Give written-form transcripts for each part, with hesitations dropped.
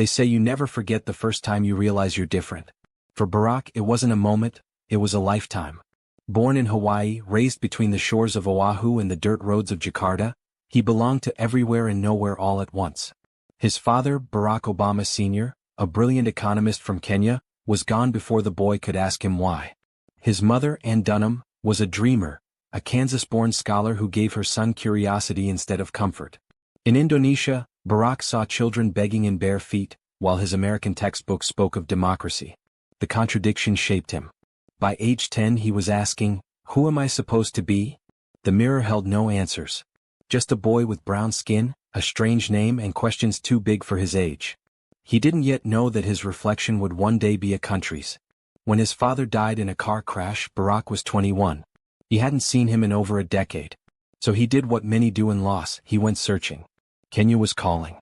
They say you never forget the first time you realize you're different. For Barack, it wasn't a moment, it was a lifetime. Born in Hawaii, raised between the shores of Oahu and the dirt roads of Jakarta, he belonged to everywhere and nowhere all at once. His father, Barack Obama Sr., a brilliant economist from Kenya, was gone before the boy could ask him why. His mother, Ann Dunham, was a dreamer, a Kansas-born scholar who gave her son curiosity instead of comfort. In Indonesia, Barack saw children begging in bare feet, while his American textbooks spoke of democracy. The contradiction shaped him. By age 10 he was asking, "Who am I supposed to be?" The mirror held no answers. Just a boy with brown skin, a strange name and questions too big for his age. He didn't yet know that his reflection would one day be a country's. When his father died in a car crash, Barack was 21. He hadn't seen him in over a decade. So he did what many do in loss, he went searching. Kenya was calling.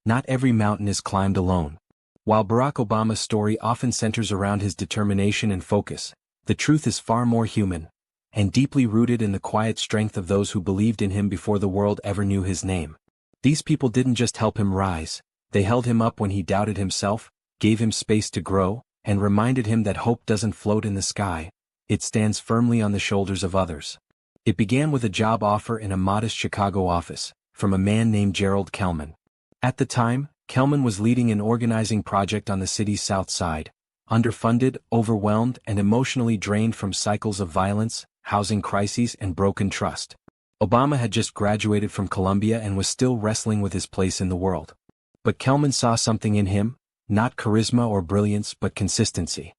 Not every mountain is climbed alone. While Barack Obama's story often centers around his determination and focus, the truth is far more human, and deeply rooted in the quiet strength of those who believed in him before the world ever knew his name. These people didn't just help him rise, they held him up when he doubted himself, gave him space to grow, and reminded him that hope doesn't float in the sky, it stands firmly on the shoulders of others. It began with a job offer in a modest Chicago office, from a man named Gerald Kelman. At the time, Kelman was leading an organizing project on the city's south side, underfunded, overwhelmed, and emotionally drained from cycles of violence, housing crises, and broken trust. Obama had just graduated from Columbia and was still wrestling with his place in the world. But Kelman saw something in him, not charisma or brilliance but consistency.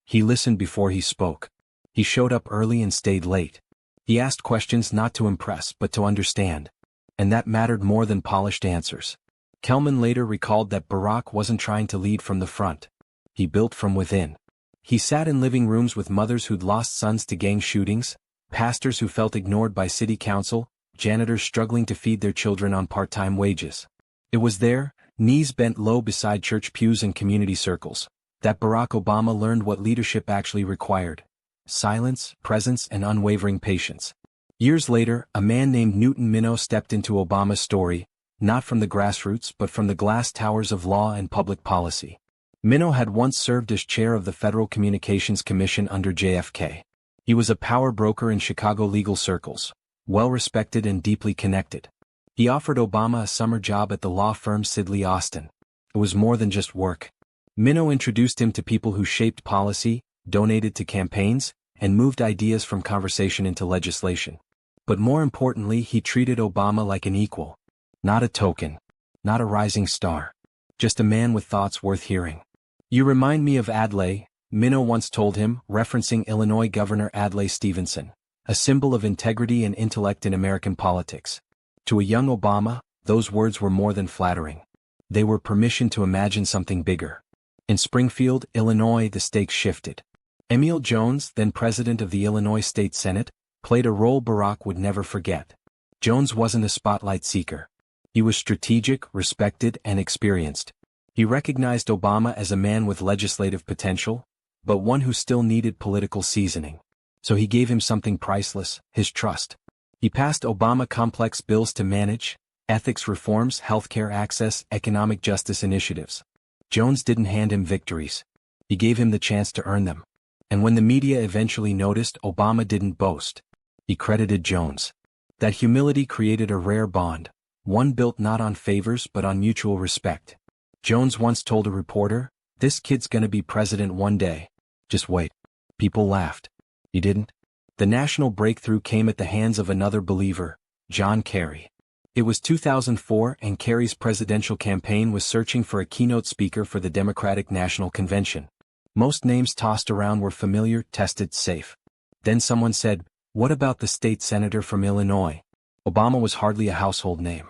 He listened before he spoke. He showed up early and stayed late. He asked questions not to impress but to understand. And that mattered more than polished answers. Kelman later recalled that Barack wasn't trying to lead from the front. He built from within. He sat in living rooms with mothers who'd lost sons to gang shootings, pastors who felt ignored by city council, janitors struggling to feed their children on part-time wages. It was there, knees bent low beside church pews and community circles, that Barack Obama learned what leadership actually required: silence, presence, and unwavering patience. Years later, a man named Newton Minow stepped into Obama's story, not from the grassroots but from the glass towers of law and public policy. Minow had once served as chair of the Federal Communications Commission under JFK. He was a power broker in Chicago legal circles, well-respected and deeply connected. He offered Obama a summer job at the law firm Sidley Austin. It was more than just work. Minow introduced him to people who shaped policy, donated to campaigns, and moved ideas from conversation into legislation. But more importantly, he treated Obama like an equal. Not a token. Not a rising star. Just a man with thoughts worth hearing. "You remind me of Adlai," Minow once told him, referencing Illinois Governor Adlai Stevenson, a symbol of integrity and intellect in American politics. To a young Obama, those words were more than flattering. They were permission to imagine something bigger. In Springfield, Illinois, the stakes shifted. Emil Jones, then president of the Illinois State Senate, played a role Barack would never forget. Jones wasn't a spotlight seeker. He was strategic, respected, and experienced. He recognized Obama as a man with legislative potential, but one who still needed political seasoning. So he gave him something priceless: his trust. He passed Obama complex bills to manage: ethics reforms, healthcare access, economic justice initiatives. Jones didn't hand him victories. He gave him the chance to earn them. And when the media eventually noticed, Obama didn't boast. He credited Jones. That humility created a rare bond, one built not on favors but on mutual respect. Jones once told a reporter, "This kid's gonna be president one day. Just wait." People laughed. He didn't. The national breakthrough came at the hands of another believer, John Kerry. It was 2004 and Kerry's presidential campaign was searching for a keynote speaker for the Democratic National Convention. Most names tossed around were familiar, tested, safe. Then someone said, "What about the state senator from Illinois?" Obama was hardly a household name.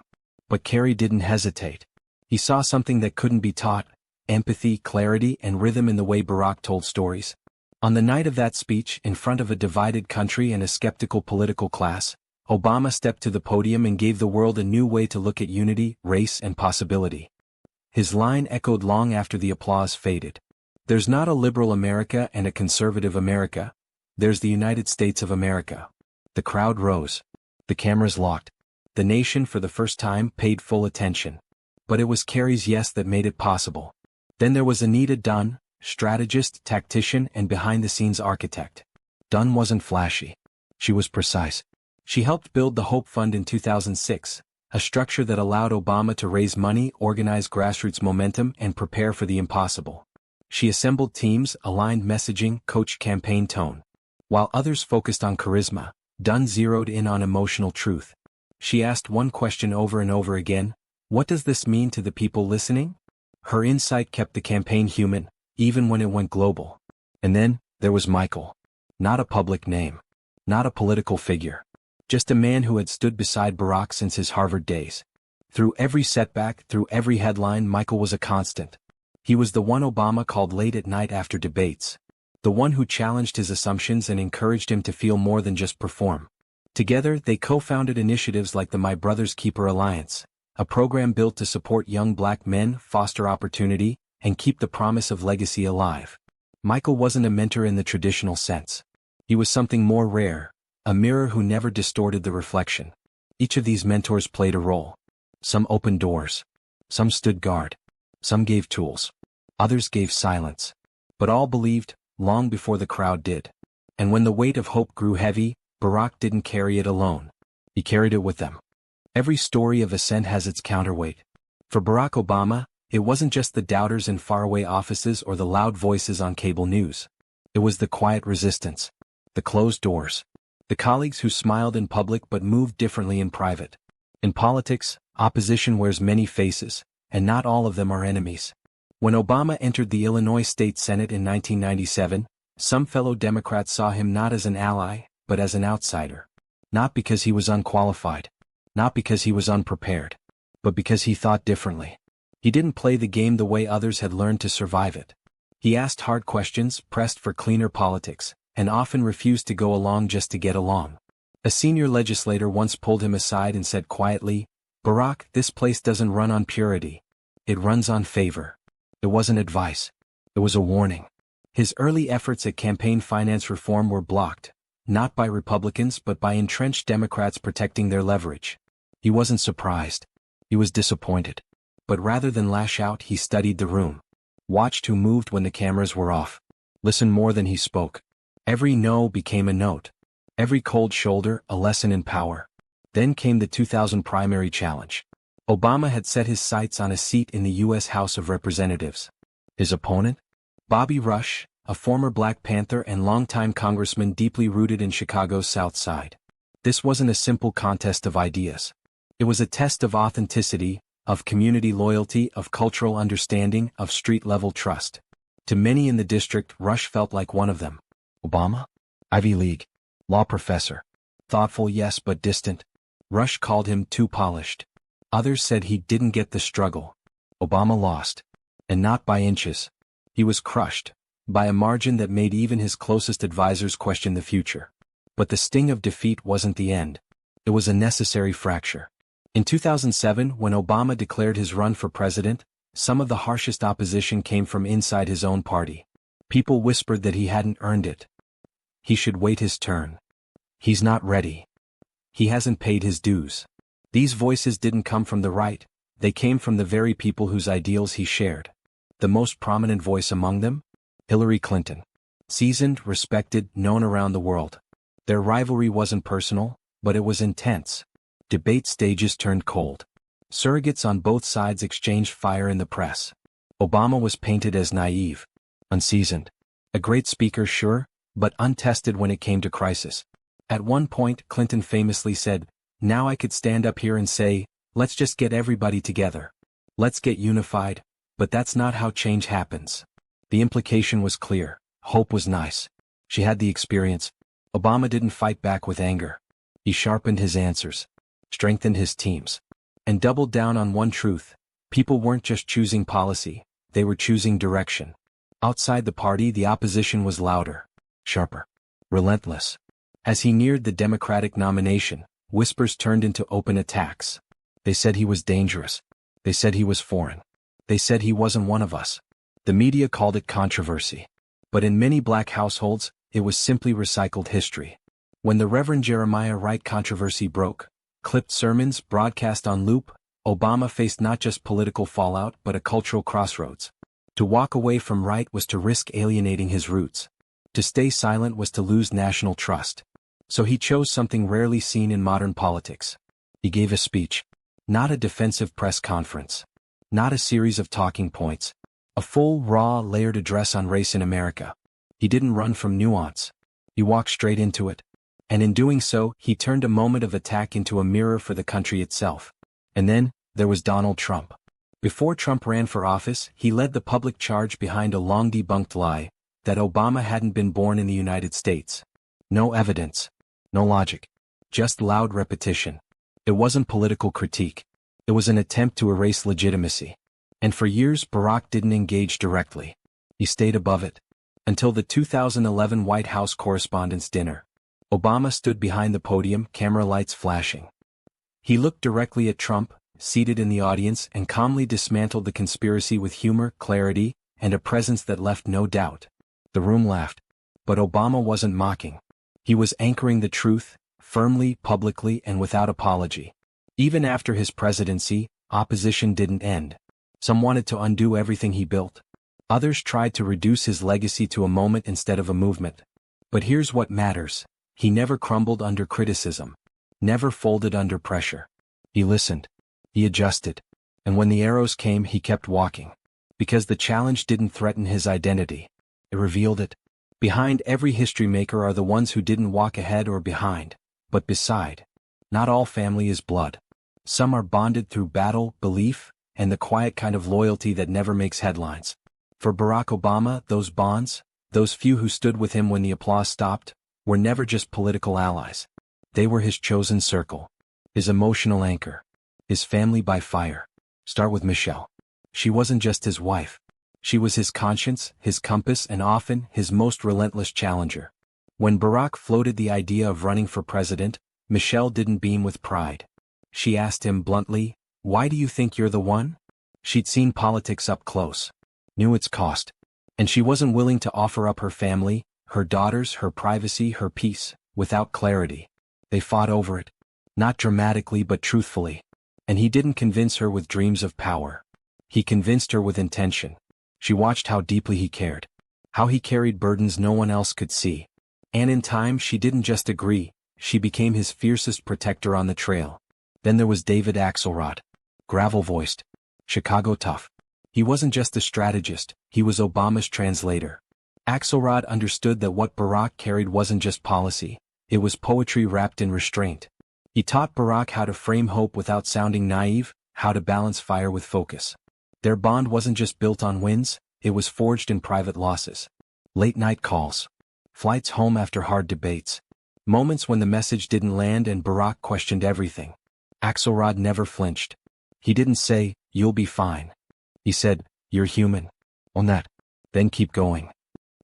But Kerry didn't hesitate. He saw something that couldn't be taught: empathy, clarity, and rhythm in the way Barack told stories. On the night of that speech, in front of a divided country and a skeptical political class, Obama stepped to the podium and gave the world a new way to look at unity, race, and possibility. His line echoed long after the applause faded. "There's not a liberal America and a conservative America. There's the United States of America." The crowd rose. The cameras locked. The nation, for the first time, paid full attention. But it was Kerry's yes that made it possible. Then there was Anita Dunn, strategist, tactician, and behind-the-scenes architect. Dunn wasn't flashy. She was precise. She helped build the Hope Fund in 2006, a structure that allowed Obama to raise money, organize grassroots momentum, and prepare for the impossible. She assembled teams, aligned messaging, coached campaign tone. While others focused on charisma, Dunn zeroed in on emotional truth. She asked one question over and over again: what does this mean to the people listening? Her insight kept the campaign human, even when it went global. And then, there was Michael. Not a public name. Not a political figure. Just a man who had stood beside Barack since his Harvard days. Through every setback, through every headline, Michael was a constant. He was the one Obama called late at night after debates. The one who challenged his assumptions and encouraged him to feel more than just perform. Together, they co-founded initiatives like the My Brother's Keeper Alliance, a program built to support young black men, foster opportunity, and keep the promise of legacy alive. Michael wasn't a mentor in the traditional sense. He was something more rare, a mirror who never distorted the reflection. Each of these mentors played a role. Some opened doors. Some stood guard. Some gave tools. Others gave silence. But all believed, long before the crowd did. And when the weight of hope grew heavy, Barack didn't carry it alone. He carried it with them. Every story of ascent has its counterweight. For Barack Obama, it wasn't just the doubters in faraway offices or the loud voices on cable news. It was the quiet resistance. The closed doors. The colleagues who smiled in public but moved differently in private. In politics, opposition wears many faces, and not all of them are enemies. When Obama entered the Illinois State Senate in 1997, some fellow Democrats saw him not as an ally, but as an outsider. Not because he was unqualified. Not because he was unprepared. But because he thought differently. He didn't play the game the way others had learned to survive it. He asked hard questions, pressed for cleaner politics, and often refused to go along just to get along. A senior legislator once pulled him aside and said quietly, "Barack, this place doesn't run on purity. It runs on favor." It wasn't advice. It was a warning. His early efforts at campaign finance reform were blocked, not by Republicans but by entrenched Democrats protecting their leverage. He wasn't surprised. He was disappointed. But rather than lash out, he studied the room. Watched who moved when the cameras were off. Listened more than he spoke. Every no became a note. Every cold shoulder, a lesson in power. Then came the 2000 primary challenge. Obama had set his sights on a seat in the U.S. House of Representatives. His opponent? Bobby Rush, a former Black Panther and longtime congressman deeply rooted in Chicago's South Side. This wasn't a simple contest of ideas. It was a test of authenticity, of community loyalty, of cultural understanding, of street-level trust. To many in the district, Rush felt like one of them. Obama? Ivy League. Law professor. Thoughtful, yes, but distant. Rush called him too polished. Others said he didn't get the struggle. Obama lost. And not by inches. He was crushed. By a margin that made even his closest advisors question the future. But the sting of defeat wasn't the end. It was a necessary fracture. In 2007, when Obama declared his run for president, some of the harshest opposition came from inside his own party. People whispered that he hadn't earned it. He should wait his turn. He's not ready. He hasn't paid his dues. These voices didn't come from the right, they came from the very people whose ideals he shared. The most prominent voice among them? Hillary Clinton. Seasoned, respected, known around the world. Their rivalry wasn't personal, but it was intense. Debate stages turned cold. Surrogates on both sides exchanged fire in the press. Obama was painted as naive, unseasoned. A great speaker, sure, but untested when it came to crisis. At one point, Clinton famously said, "Now I could stand up here and say, let's just get everybody together. Let's get unified, but that's not how change happens." The implication was clear. Hope was nice. She had the experience. Obama didn't fight back with anger. He sharpened his answers, strengthened his teams, and doubled down on one truth. People weren't just choosing policy, they were choosing direction. Outside the party, the opposition was louder, sharper, relentless. As he neared the Democratic nomination, whispers turned into open attacks. They said he was dangerous. They said he was foreign. They said he wasn't one of us. The media called it controversy. But in many black households, it was simply recycled history. When the Reverend Jeremiah Wright controversy broke, clipped sermons broadcast on loop, Obama faced not just political fallout but a cultural crossroads. To walk away from right was to risk alienating his roots. To stay silent was to lose national trust. So he chose something rarely seen in modern politics. He gave a speech. Not a defensive press conference. Not a series of talking points. A full, raw, layered address on race in America. He didn't run from nuance. He walked straight into it. And in doing so, he turned a moment of attack into a mirror for the country itself. And then, there was Donald Trump. Before Trump ran for office, he led the public charge behind a long-debunked lie, that Obama hadn't been born in the United States. No evidence. No logic. Just loud repetition. It wasn't political critique. It was an attempt to erase legitimacy. And for years Barack didn't engage directly. He stayed above it. Until the 2011 White House Correspondents' Dinner. Obama stood behind the podium, camera lights flashing. He looked directly at Trump, seated in the audience, and calmly dismantled the conspiracy with humor, clarity, and a presence that left no doubt. The room laughed. But Obama wasn't mocking. He was anchoring the truth, firmly, publicly, and without apology. Even after his presidency, opposition didn't end. Some wanted to undo everything he built. Others tried to reduce his legacy to a moment instead of a movement. But here's what matters. He never crumbled under criticism. Never folded under pressure. He listened. He adjusted. And when the arrows came, he kept walking. Because the challenge didn't threaten his identity. It revealed it. Behind every history maker are the ones who didn't walk ahead or behind, but beside. Not all family is blood. Some are bonded through battle, belief, and the quiet kind of loyalty that never makes headlines. For Barack Obama, those bonds, those few who stood with him when the applause stopped, were never just political allies. They were his chosen circle. His emotional anchor. His family by fire. Start with Michelle. She wasn't just his wife. She was his conscience, his compass, and often his most relentless challenger. When Barack floated the idea of running for president, Michelle didn't beam with pride. She asked him bluntly, "Why do you think you're the one?" She'd seen politics up close. Knew its cost. And she wasn't willing to offer up her family, her daughters, her privacy, her peace, without clarity. They fought over it. Not dramatically but truthfully. And he didn't convince her with dreams of power. He convinced her with intention. She watched how deeply he cared. How he carried burdens no one else could see. And in time she didn't just agree, she became his fiercest protector on the trail. Then there was David Axelrod. Gravel-voiced. Chicago tough. He wasn't just a strategist, he was Obama's translator. Axelrod understood that what Barack carried wasn't just policy, it was poetry wrapped in restraint. He taught Barack how to frame hope without sounding naive, how to balance fire with focus. Their bond wasn't just built on wins, it was forged in private losses. Late-night calls. Flights home after hard debates. Moments when the message didn't land and Barack questioned everything. Axelrod never flinched. He didn't say, "You'll be fine." He said, "You're human. Own that. Then keep going."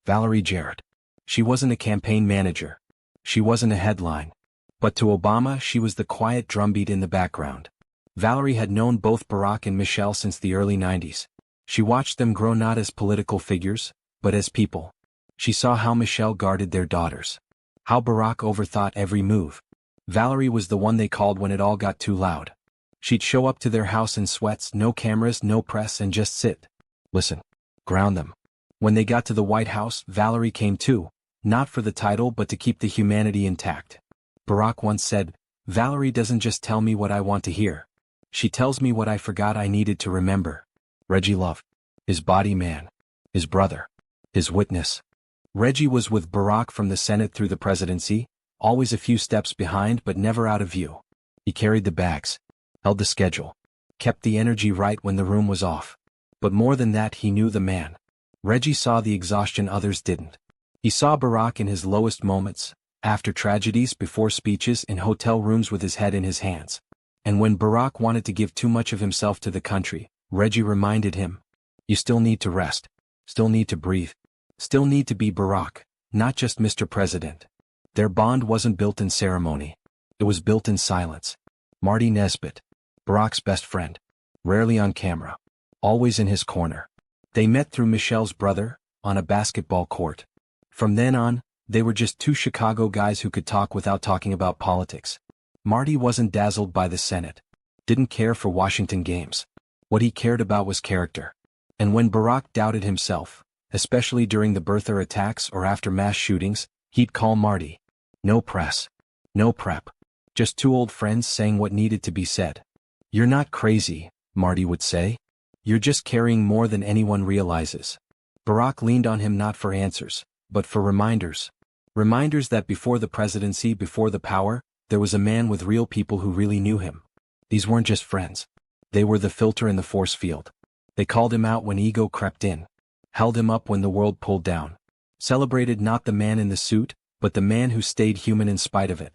Valerie Jarrett. She wasn't a campaign manager. She wasn't a headline. But to Obama she was the quiet drumbeat in the background. Valerie had known both Barack and Michelle since the early 90s. She watched them grow not as political figures, but as people. She saw how Michelle guarded their daughters. How Barack overthought every move. Valerie was the one they called when it all got too loud. She'd show up to their house in sweats, no cameras, no press, and just sit. Listen. Ground them. When they got to the White House, Valerie came too, not for the title but to keep the humanity intact. Barack once said, "Valerie doesn't just tell me what I want to hear. She tells me what I forgot I needed to remember." Reggie Love. His body man. His brother. His witness. Reggie was with Barack from the Senate through the presidency, always a few steps behind but never out of view. He carried the bags. Held the schedule. Kept the energy right when the room was off. But more than that, he knew the man. Reggie saw the exhaustion others didn't. He saw Barack in his lowest moments, after tragedies, before speeches, in hotel rooms with his head in his hands. And when Barack wanted to give too much of himself to the country, Reggie reminded him, "You still need to rest. Still need to breathe. Still need to be Barack, not just Mr. President." Their bond wasn't built in ceremony. It was built in silence. Marty Nesbitt. Barack's best friend. Rarely on camera. Always in his corner. They met through Michelle's brother, on a basketball court. From then on, they were just two Chicago guys who could talk without talking about politics. Marty wasn't dazzled by the Senate. didn't care for Washington games. What he cared about was character. And when Barack doubted himself, especially during the birther attacks or after mass shootings, he'd call Marty. No press. No prep. Just two old friends saying what needed to be said. "You're not crazy," Marty would say. "You're just carrying more than anyone realizes." Barack leaned on him not for answers, but for reminders. Reminders that before the presidency, before the power, there was a man with real people who really knew him. These weren't just friends. They were the filter in the force field. They called him out when ego crept in. Held him up when the world pulled down. Celebrated not the man in the suit, but the man who stayed human in spite of it.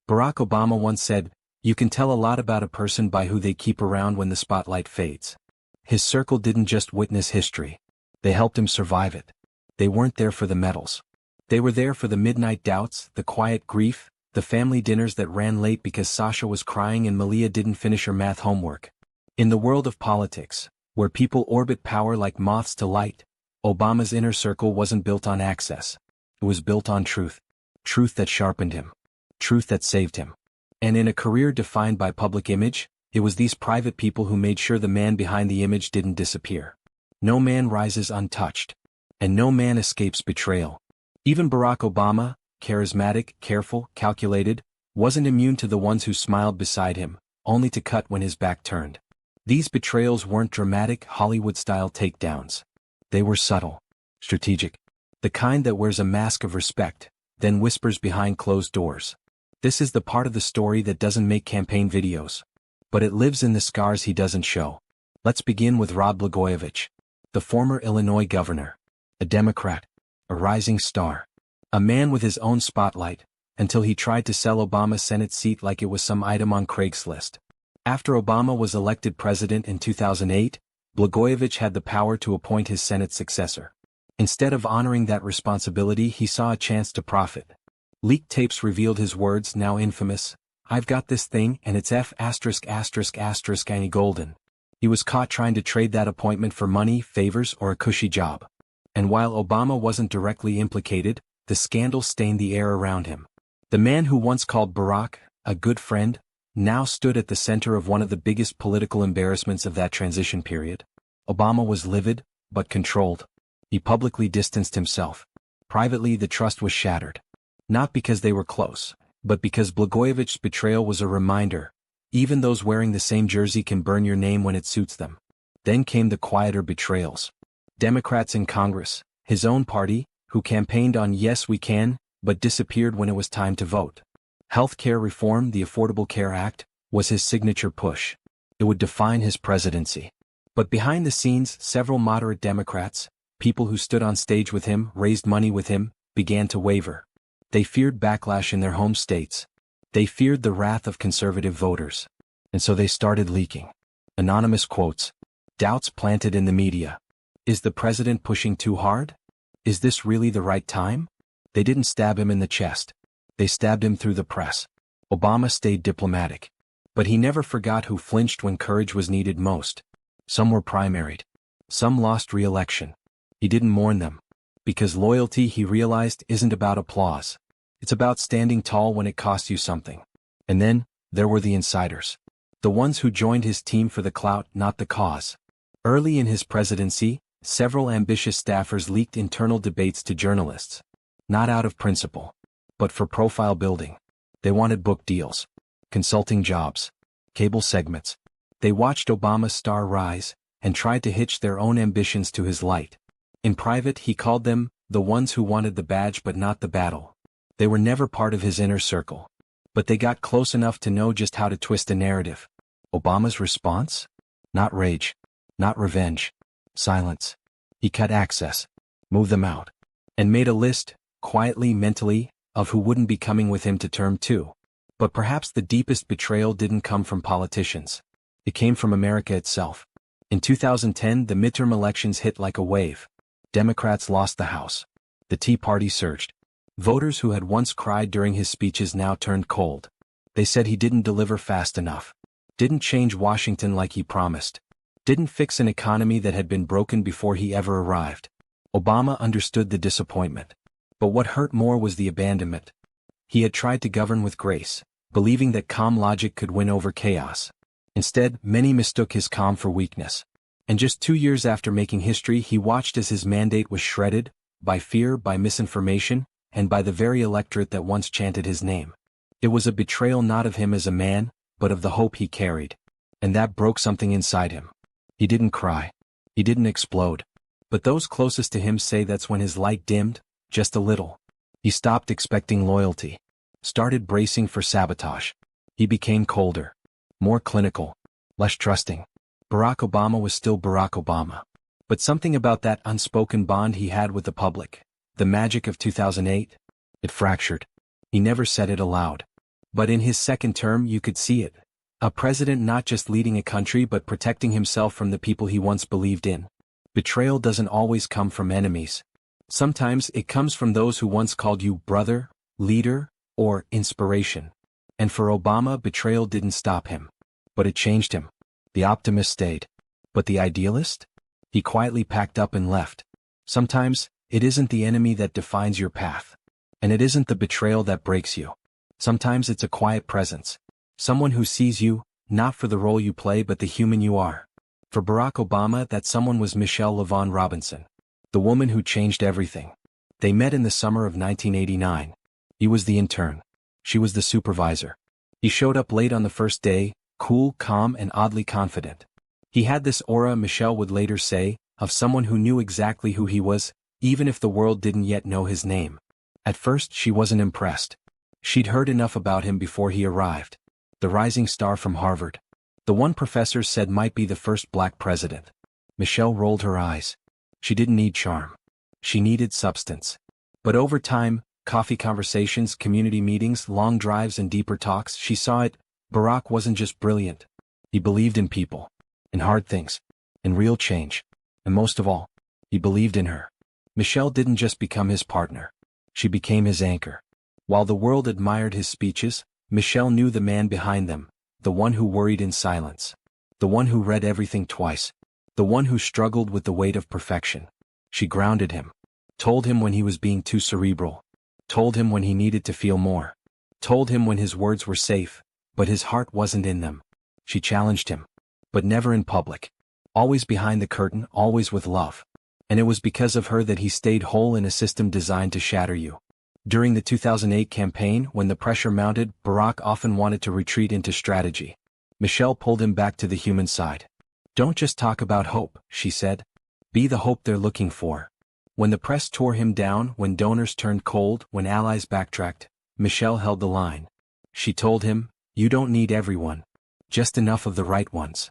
Barack Obama once said, "You can tell a lot about a person by who they keep around when the spotlight fades." His circle didn't just witness history. They helped him survive it. They weren't there for the medals. They were there for the midnight doubts, the quiet grief, the family dinners that ran late because Sasha was crying and Malia didn't finish her math homework. In the world of politics, where people orbit power like moths to light, Obama's inner circle wasn't built on access. It was built on truth. Truth that sharpened him. Truth that saved him. And in a career defined by public image, it was these private people who made sure the man behind the image didn't disappear. No man rises untouched. And no man escapes betrayal. Even Barack Obama, charismatic, careful, calculated, wasn't immune to the ones who smiled beside him, only to cut when his back turned. These betrayals weren't dramatic, Hollywood-style takedowns. They were subtle, strategic. The kind that wears a mask of respect, then whispers behind closed doors. This is the part of the story that doesn't make campaign videos. But it lives in the scars he doesn't show. Let's begin with Rod Blagojevich, the former Illinois governor. A Democrat. A rising star. A man with his own spotlight, until he tried to sell Obama's Senate seat like it was some item on Craigslist. After Obama was elected president in 2008, Blagojevich had the power to appoint his Senate successor. Instead of honoring that responsibility, he saw a chance to profit. Leaked tapes revealed his words, now infamous, "I've got this thing and it's F******** golden." He was caught trying to trade that appointment for money, favors, or a cushy job. And while Obama wasn't directly implicated, the scandal stained the air around him. The man who once called Barack a good friend now stood at the center of one of the biggest political embarrassments of that transition period. Obama was livid, but controlled. He publicly distanced himself. Privately, the trust was shattered. Not because they were close, but because Blagojevich's betrayal was a reminder. Even those wearing the same jersey can burn your name when it suits them. Then came the quieter betrayals. Democrats in Congress, his own party, who campaigned on "Yes, we can," but disappeared when it was time to vote. Health care reform, the Affordable Care Act, was his signature push. It would define his presidency. But behind the scenes, several moderate Democrats, people who stood on stage with him, raised money with him, began to waver. They feared backlash in their home states. They feared the wrath of conservative voters. And so they started leaking. Anonymous quotes. Doubts planted in the media. Is the president pushing too hard? Is this really the right time? They didn't stab him in the chest. They stabbed him through the press. Obama stayed diplomatic. But he never forgot who flinched when courage was needed most. Some were primaried. Some lost re-election. He didn't mourn them. Because loyalty, he realized, isn't about applause. It's about standing tall when it costs you something. And then, there were the insiders. The ones who joined his team for the clout, not the cause. Early in his presidency, several ambitious staffers leaked internal debates to journalists. Not out of principle, but for profile building. They wanted book deals, consulting jobs, cable segments. They watched Obama's star rise, and tried to hitch their own ambitions to his light. In private, he called them the ones who wanted the badge but not the battle. They were never part of his inner circle. But they got close enough to know just how to twist a narrative. Obama's response? Not rage. Not revenge. Silence. He cut access. Moved them out. And made a list, quietly, mentally, of who wouldn't be coming with him to term 2. But perhaps the deepest betrayal didn't come from politicians. It came from America itself. In 2010, the midterm elections hit like a wave. Democrats lost the House. The Tea Party surged. Voters who had once cried during his speeches now turned cold. They said he didn't deliver fast enough. Didn't change Washington like he promised. Didn't fix an economy that had been broken before he ever arrived. Obama understood the disappointment. But what hurt more was the abandonment. He had tried to govern with grace, believing that calm logic could win over chaos. Instead, many mistook his calm for weakness. And just 2 years after making history, he watched as his mandate was shredded, by fear, by misinformation, and by the very electorate that once chanted his name. It was a betrayal not of him as a man, but of the hope he carried. And that broke something inside him. He didn't cry. He didn't explode. But those closest to him say that's when his light dimmed, just a little. He stopped expecting loyalty. Started bracing for sabotage. He became colder. More clinical. Less trusting. Barack Obama was still Barack Obama. But something about that unspoken bond he had with the public, the magic of 2008, it fractured. He never said it aloud. But in his second term you could see it. A president not just leading a country but protecting himself from the people he once believed in. Betrayal doesn't always come from enemies. Sometimes it comes from those who once called you brother, leader, or inspiration. And for Obama, betrayal didn't stop him. But it changed him. The optimist stayed. But the idealist? He quietly packed up and left. Sometimes, it isn't the enemy that defines your path. And it isn't the betrayal that breaks you. Sometimes it's a quiet presence. Someone who sees you, not for the role you play but the human you are. For Barack Obama, that someone was Michelle LaVaughn Robinson. The woman who changed everything. They met in the summer of 1989. He was the intern. She was the supervisor. He showed up late on the first day, cool, calm, and oddly confident. He had this aura, Michelle would later say, of someone who knew exactly who he was, even if the world didn't yet know his name. At first, she wasn't impressed. She'd heard enough about him before he arrived. The rising star from Harvard. The one professors said might be the first black president. Michelle rolled her eyes. She didn't need charm. She needed substance. But over time, coffee conversations, community meetings, long drives and deeper talks, she saw it. Barack wasn't just brilliant. He believed in people. In hard things. In real change. And most of all, he believed in her. Michelle didn't just become his partner. She became his anchor. While the world admired his speeches, Michelle knew the man behind them, the one who worried in silence. The one who read everything twice. The one who struggled with the weight of perfection. She grounded him. Told him when he was being too cerebral. Told him when he needed to feel more. Told him when his words were safe, but his heart wasn't in them. She challenged him. But never in public. Always behind the curtain, always with love. And it was because of her that he stayed whole in a system designed to shatter you. During the 2008 campaign, when the pressure mounted, Barack often wanted to retreat into strategy. Michelle pulled him back to the human side. Don't just talk about hope, she said. Be the hope they're looking for. When the press tore him down, when donors turned cold, when allies backtracked, Michelle held the line. She told him, you don't need everyone. Just enough of the right ones.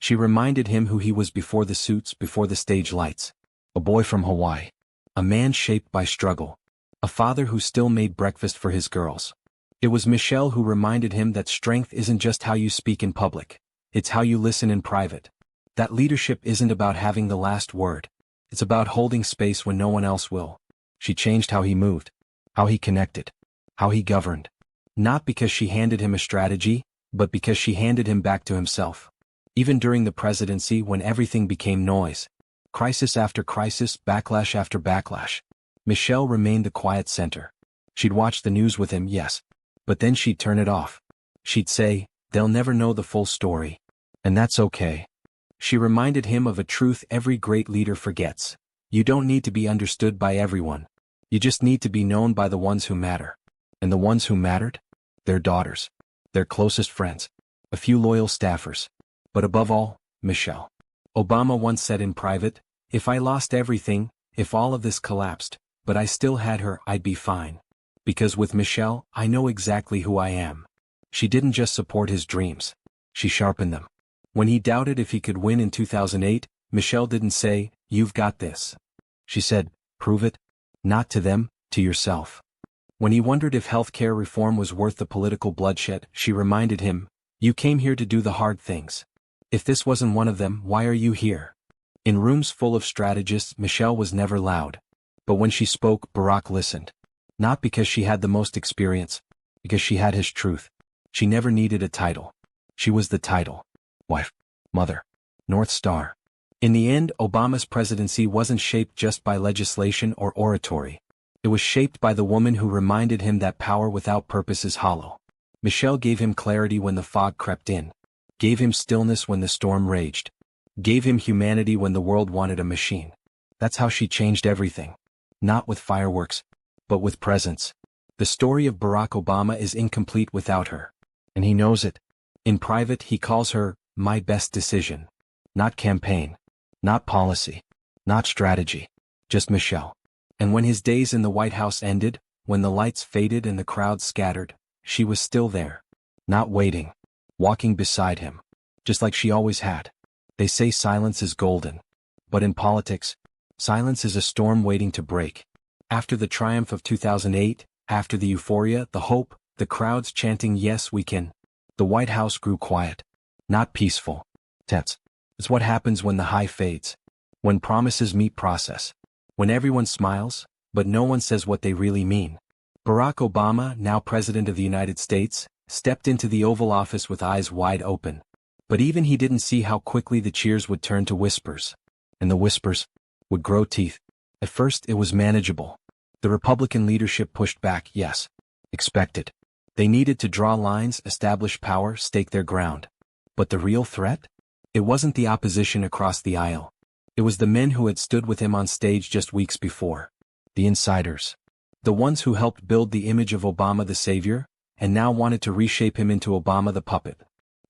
She reminded him who he was before the suits, before the stage lights. A boy from Hawaii. A man shaped by struggle. A father who still made breakfast for his girls. It was Michelle who reminded him that strength isn't just how you speak in public. It's how you listen in private. That leadership isn't about having the last word. It's about holding space when no one else will. She changed how he moved. How he connected. How he governed. Not because she handed him a strategy, but because she handed him back to himself. Even during the presidency, when everything became noise. Crisis after crisis, backlash after backlash. Michelle remained the quiet center. She'd watch the news with him, yes. But then she'd turn it off. She'd say, they'll never know the full story. And that's okay. She reminded him of a truth every great leader forgets. You don't need to be understood by everyone. You just need to be known by the ones who matter. And the ones who mattered? Their daughters. Their closest friends. A few loyal staffers. But above all, Michelle. Obama once said in private, if I lost everything, if all of this collapsed, but I still had her, I'd be fine. Because with Michelle, I know exactly who I am. She didn't just support his dreams. She sharpened them. When he doubted if he could win in 2008, Michelle didn't say, you've got this. She said, prove it. Not to them, to yourself. When he wondered if healthcare reform was worth the political bloodshed, she reminded him, you came here to do the hard things. If this wasn't one of them, why are you here? In rooms full of strategists, Michelle was never loud. But when she spoke, Barack listened. Not because she had the most experience, because she had his truth. She never needed a title. She was the title. Wife, mother, North Star. In the end, Obama's presidency wasn't shaped just by legislation or oratory. It was shaped by the woman who reminded him that power without purpose is hollow. Michelle gave him clarity when the fog crept in. gave him stillness when the storm raged, gave him humanity when the world wanted a machine. That's how she changed everything. Not with fireworks, but with presence. The story of Barack Obama is incomplete without her. And he knows it. In private, he calls her, my best decision. Not campaign. Not policy. Not strategy. Just Michelle. And when his days in the White House ended, when the lights faded and the crowd scattered, she was still there. Not waiting. Walking beside him. Just like she always had. They say silence is golden. But in politics, silence is a storm waiting to break. After the triumph of 2008, after the euphoria, the hope, the crowds chanting yes we can, the White House grew quiet. Not peaceful. Tense. It's what happens when the high fades. When promises meet process. When everyone smiles, but no one says what they really mean. Barack Obama, now President of the United States, stepped into the Oval Office with eyes wide open. But even he didn't see how quickly the cheers would turn to whispers. And the whispers would grow teeth. At first it was manageable. The Republican leadership pushed back, yes. Expected. They needed to draw lines, establish power, stake their ground. But the real threat? It wasn't the opposition across the aisle. It was the men who had stood with him on stage just weeks before. The insiders. The ones who helped build the image of Obama the savior, and now wanted to reshape him into Obama the puppet.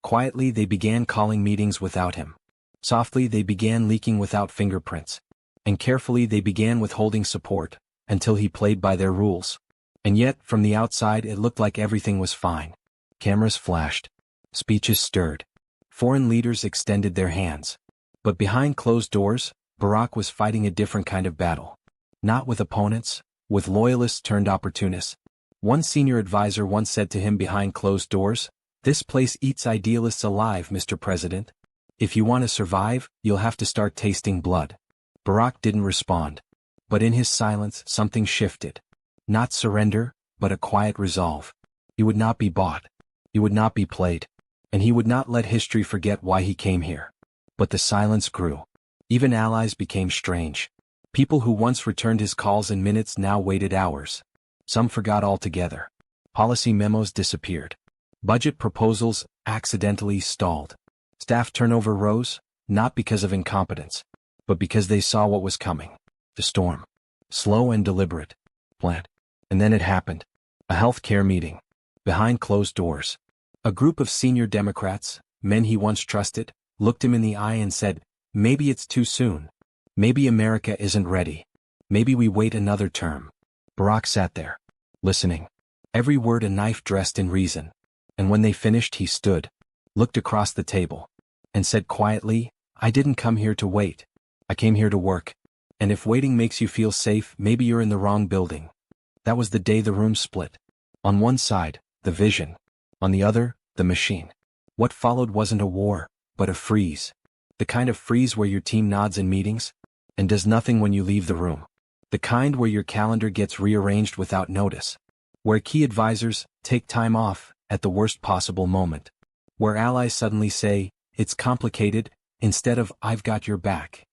Quietly they began calling meetings without him. Softly they began leaking without fingerprints. And carefully they began withholding support, until he played by their rules. And yet, from the outside it looked like everything was fine. Cameras flashed. Speeches stirred. Foreign leaders extended their hands. But behind closed doors, Barack was fighting a different kind of battle. Not with opponents, with loyalists turned opportunists. One senior advisor once said to him behind closed doors, "This place eats idealists alive, Mr. President. If you want to survive, you'll have to start tasting blood." Barack didn't respond. But in his silence, something shifted. Not surrender, but a quiet resolve. He would not be bought. He would not be played. And he would not let history forget why he came here. But the silence grew. Even allies became strange. People who once returned his calls in minutes now waited hours. Some forgot altogether. Policy memos disappeared. Budget proposals accidentally stalled. Staff turnover rose, not because of incompetence, but because they saw what was coming. The storm. Slow and deliberate. Planned. And then it happened. A healthcare meeting. Behind closed doors. A group of senior Democrats, men he once trusted, looked him in the eye and said, "Maybe it's too soon. Maybe America isn't ready. Maybe we wait another term." Barack sat there, listening. Every word a knife dressed in reason. And when they finished he stood, looked across the table, and said quietly, "I didn't come here to wait. I came here to work. And if waiting makes you feel safe, maybe you're in the wrong building." That was the day the room split. On one side, the vision. On the other, the machine. What followed wasn't a war, but a freeze. The kind of freeze where your team nods in meetings, and does nothing when you leave the room. The kind where your calendar gets rearranged without notice. Where key advisors take time off at the worst possible moment. Where allies suddenly say, "It's complicated," instead of "I've got your back."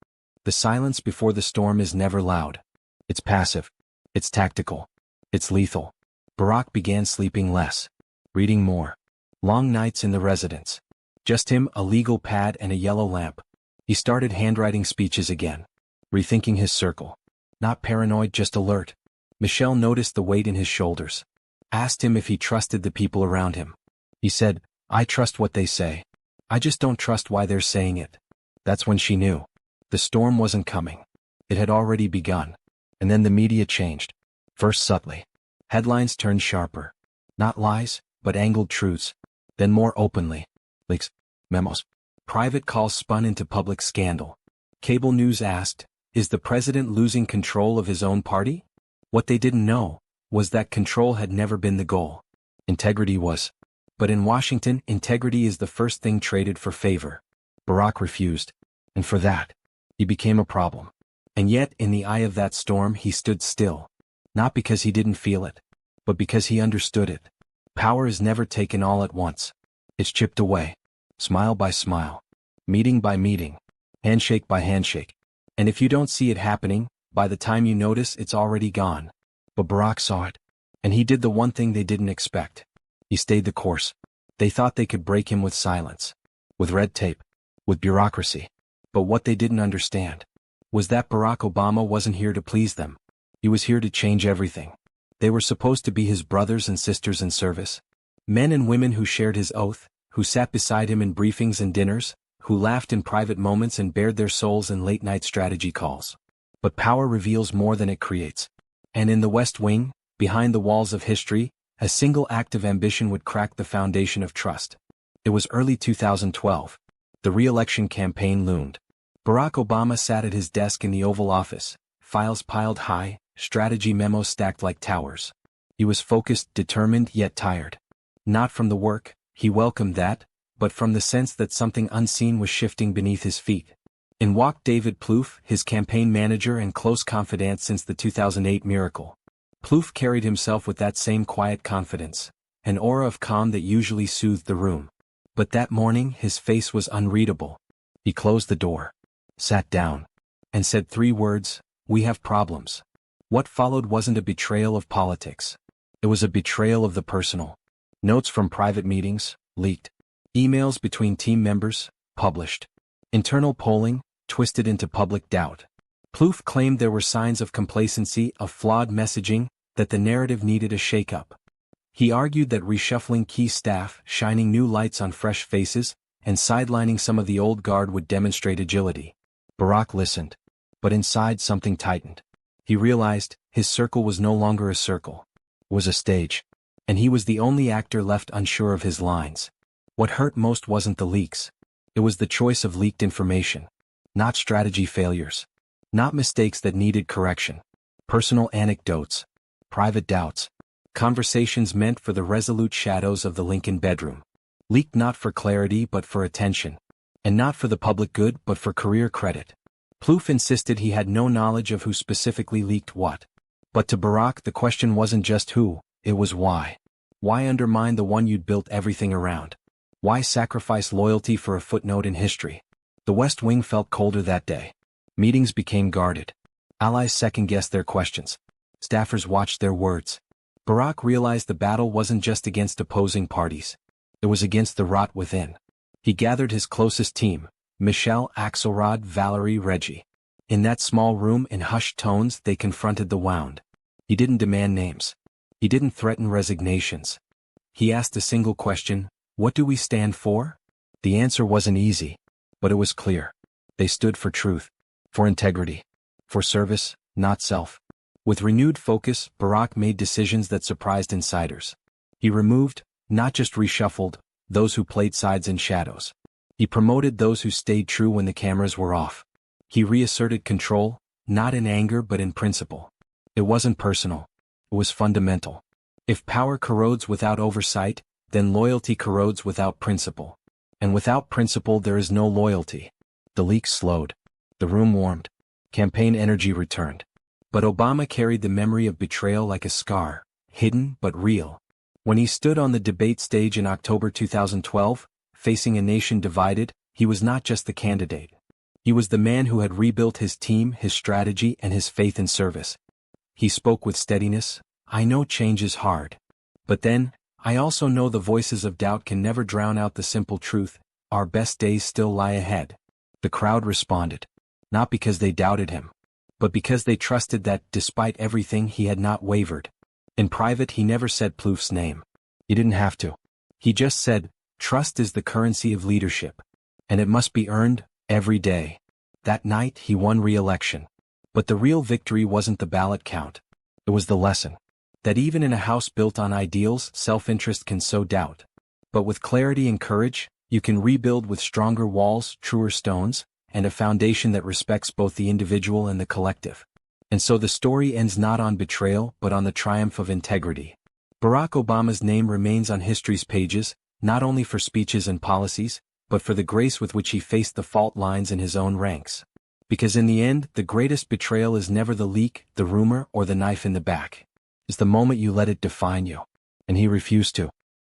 The silence before the storm is never loud. It's passive. It's tactical. It's lethal. Barack began sleeping less. Reading more. Long nights in the residence. Just him, a legal pad and a yellow lamp. He started handwriting speeches again. Rethinking his circle. Not paranoid, just alert. Michelle noticed the weight in his shoulders. Asked him if he trusted the people around him. He said, "I trust what they say. I just don't trust why they're saying it." That's when she knew. The storm wasn't coming. It had already begun. And then the media changed. First subtly. Headlines turned sharper. Not lies, but angled truths. Then more openly. Leaks. Memos. Private calls spun into public scandal. Cable news asked, "Is the president losing control of his own party?" What they didn't know was that control had never been the goal. Integrity was. But in Washington, integrity is the first thing traded for favor. Barack refused. And for that, he became a problem. And yet, in the eye of that storm, he stood still. Not because he didn't feel it, but because he understood it. Power is never taken all at once. It's chipped away. Smile by smile. Meeting by meeting. Handshake by handshake. And if you don't see it happening, by the time you notice, it's already gone. But Barack saw it. And he did the one thing they didn't expect. He stayed the course. They thought they could break him with silence. with red tape, with bureaucracy. But what they didn't understand was that Barack Obama wasn't here to please them. He was here to change everything. They were supposed to be his brothers and sisters in service. Men and women who shared his oath, who sat beside him in briefings and dinners, who laughed in private moments and bared their souls in late-night strategy calls. But power reveals more than it creates. And in the West Wing, behind the walls of history, a single act of ambition would crack the foundation of trust. It was early 2012. The re-election campaign loomed. Barack Obama sat at his desk in the Oval Office, files piled high, strategy memos stacked like towers. He was focused, determined, yet tired. Not from the work, he welcomed that, but from the sense that something unseen was shifting beneath his feet. In walked David Plouffe, his campaign manager and close confidant since the 2008 miracle. Plouffe carried himself with that same quiet confidence, an aura of calm that usually soothed the room. But that morning his face was unreadable. He closed the door, sat down, and said 3 words, "We have problems." What followed wasn't a betrayal of politics. It was a betrayal of the personal. Notes from private meetings, leaked. Emails between team members, published. Internal polling, twisted into public doubt. Plouffe claimed there were signs of complacency, of flawed messaging, that the narrative needed a shake-up. He argued that reshuffling key staff, shining new lights on fresh faces, and sidelining some of the old guard would demonstrate agility. Barack listened. But inside something tightened. He realized his circle was no longer a circle. It was a stage. And he was the only actor left unsure of his lines. What hurt most wasn't the leaks. It was the choice of leaked information. Not strategy failures. Not mistakes that needed correction. Personal anecdotes. Private doubts. Conversations meant for the resolute shadows of the Lincoln bedroom. Leaked not for clarity but for attention. And not for the public good but for career credit. Plouffe insisted he had no knowledge of who specifically leaked what. But to Barack the question wasn't just who, it was why. Why undermine the one you'd built everything around? Why sacrifice loyalty for a footnote in history? The West Wing felt colder that day. Meetings became guarded. Allies second-guessed their questions. Staffers watched their words. Barack realized the battle wasn't just against opposing parties. It was against the rot within. He gathered his closest team, Michelle, Axelrod, Valerie, Reggie. In that small room, in hushed tones, they confronted the wound. He didn't demand names. He didn't threaten resignations. He asked a single question, what do we stand for? The answer wasn't easy, but it was clear. They stood for truth, for integrity, for service, not self. With renewed focus, Barack made decisions that surprised insiders. He removed, not just reshuffled, those who played sides in shadows. He promoted those who stayed true when the cameras were off. He reasserted control, not in anger but in principle. It wasn't personal. It was fundamental. If power corrodes without oversight, then loyalty corrodes without principle. And without principle there is no loyalty. The leaks slowed. The room warmed. Campaign energy returned. But Obama carried the memory of betrayal like a scar, hidden but real. When he stood on the debate stage in October 2012, facing a nation divided, he was not just the candidate. He was the man who had rebuilt his team, his strategy, and his faith in service. He spoke with steadiness. I know change is hard. But then, I also know the voices of doubt can never drown out the simple truth. Our best days still lie ahead. The crowd responded. Not because they doubted him, but because they trusted that, despite everything, he had not wavered. In private he never said Plouffe's name. He didn't have to. He just said, trust is the currency of leadership. And it must be earned, every day. That night he won re-election. But the real victory wasn't the ballot count. It was the lesson. That even in a house built on ideals, self-interest can sow doubt. But with clarity and courage, you can rebuild with stronger walls, truer stones, and a foundation that respects both the individual and the collective. And so the story ends not on betrayal but on the triumph of integrity. Barack Obama's name remains on history's pages, not only for speeches and policies, but for the grace with which he faced the fault lines in his own ranks. Because in the end, the greatest betrayal is never the leak, the rumor, or the knife in the back. It's the moment you let it define you. And he refused to.